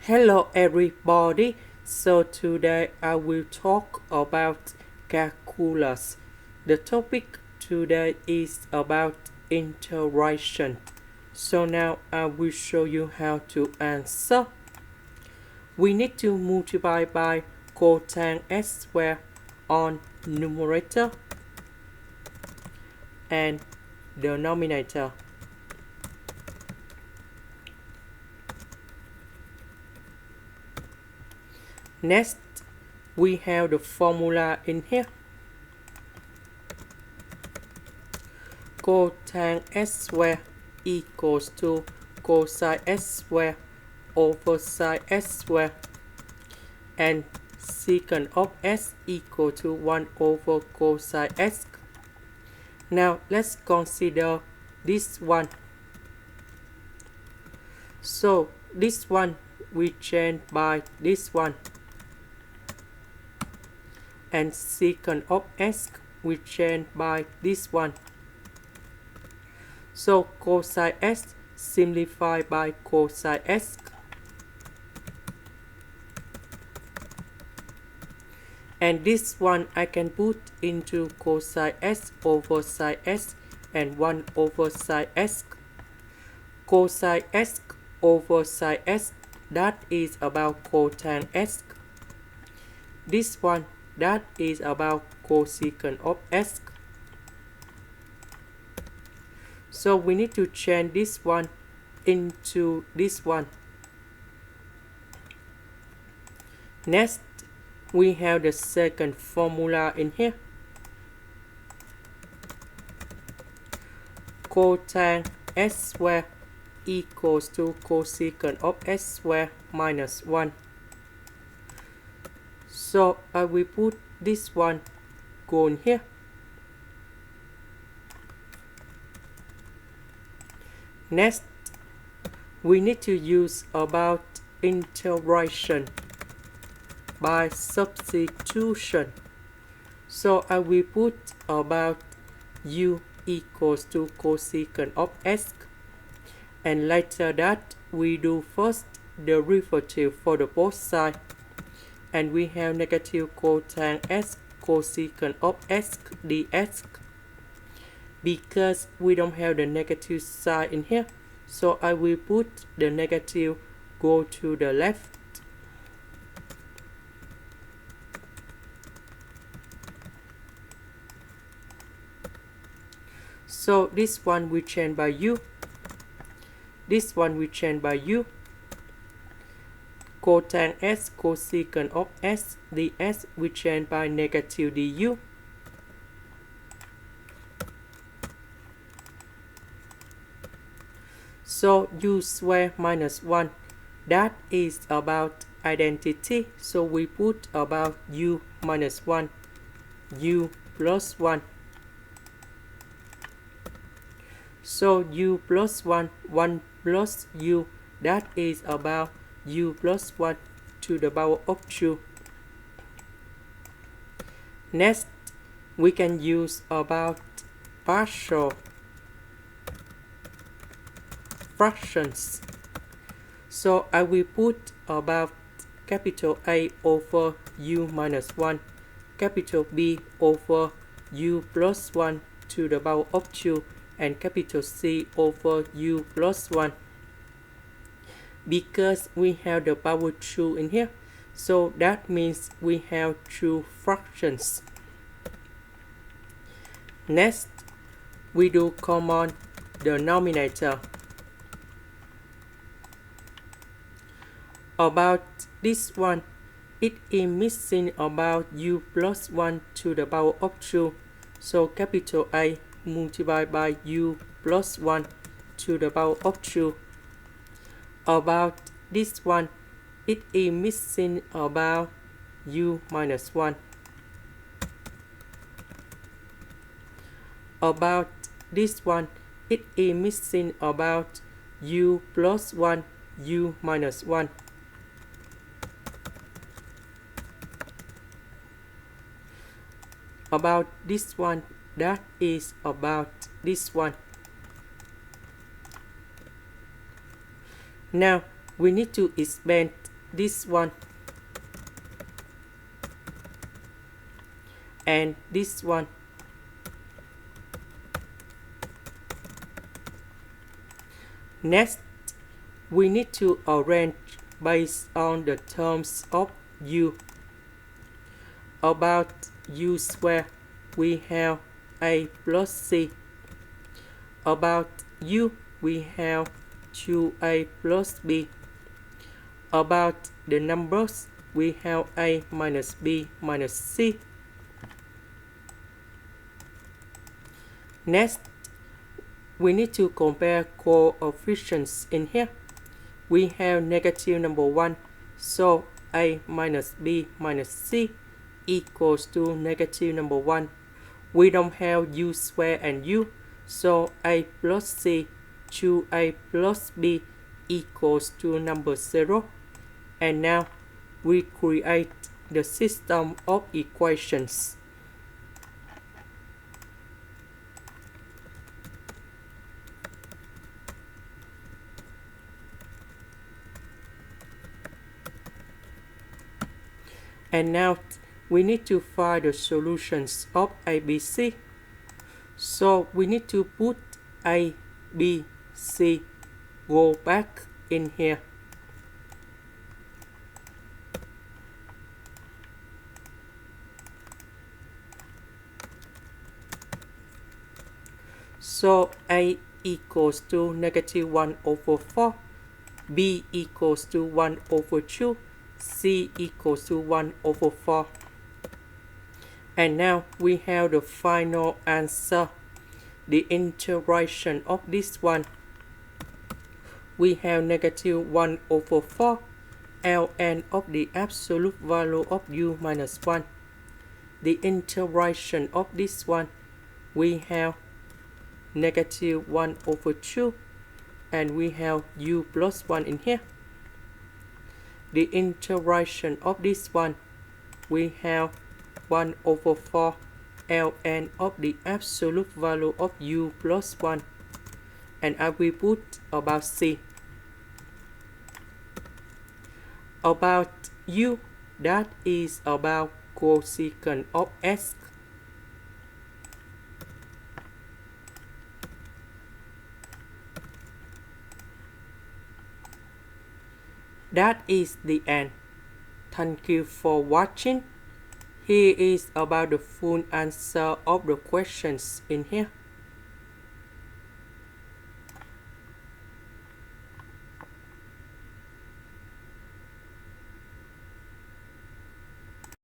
Hello everybody, so today I will talk about calculus. The topic today is about integration. So now I will show you how to answer. We need to multiply by cosine s squared on numerator and denominator. Next, we have the formula in here. Cosine s squared equals to cosine s squared over sine s squared, and secant of s equal to 1 over cosine s. Now let's consider this one. So this one we change by this one, and secant of s we change by this one. So cosine s simplified by cosine s. And this one I can put into cosine s over sine s and 1 over sine s. Cosine s over sine s, that is about cosine s. This one, that is about cosecant of s. So we need to change this one into this one. Next, we have the second formula in here. Cosine s squared equals to cosecant of s squared minus 1. So I will put this one go in here. Next, we need to use about integration by substitution. So I will put about u equals to cosecant of s, and later that we do first derivative for the both sides, and we have negative cosine s cosecant of s dx. Because we don't have the negative sign in here, so I will put the negative go to the left. So this one we change by u. This one we change by u. Cosine s cosecant of s ds we change by negative du. So u squared minus 1, that is about identity. So we put about u minus 1, u plus 1. So u plus 1, 1 plus u, that is about u plus 1 to the power of 2. Next, we can use about partial fractions. So I will put about capital A over u minus 1, capital B over u plus 1 to the power of 2, and capital C over u plus 1. Because we have the power 2 in here, so that means we have 2 fractions. Next, we do common denominator. About this one, it is missing about u plus 1 to the power of 2. So capital A multiplied by u plus 1 to the power of 2. About this one, it is missing about u minus 1. About this one, it is missing about u plus 1, u minus 1. About this one, that is about this one. Now we need to expand this one and this one. Next, we need to arrange based on the terms of u. About u square, we have a plus c. About u, we have 2a plus b. About the numbers, we have a minus b minus c. Next, we need to compare coefficients in here. We have negative number 1, so a minus b minus c equals to negative number 1. We don't have u square and u, so a plus c 2a plus b equals to number 0. And now we create the system of equations. And now we need to find the solutions of A, B, C. So we need to put A, B, C, go back in here. So A equals to negative 1 over 4, B equals to 1 over 2, C equals to 1 over 4. And now we have the final answer. The integration of this one, we have negative 1 over 4, ln of the absolute value of u minus 1. The integration of this one, we have negative 1 over 2, and we have u plus 1 in here. The integration of this one, we have 1 over 4 ln of the absolute value of u plus 1. And I will put about c. About u, that is about cosecant of s. That is the end. Thank you for watching. Here is about the full answer of the questions in here.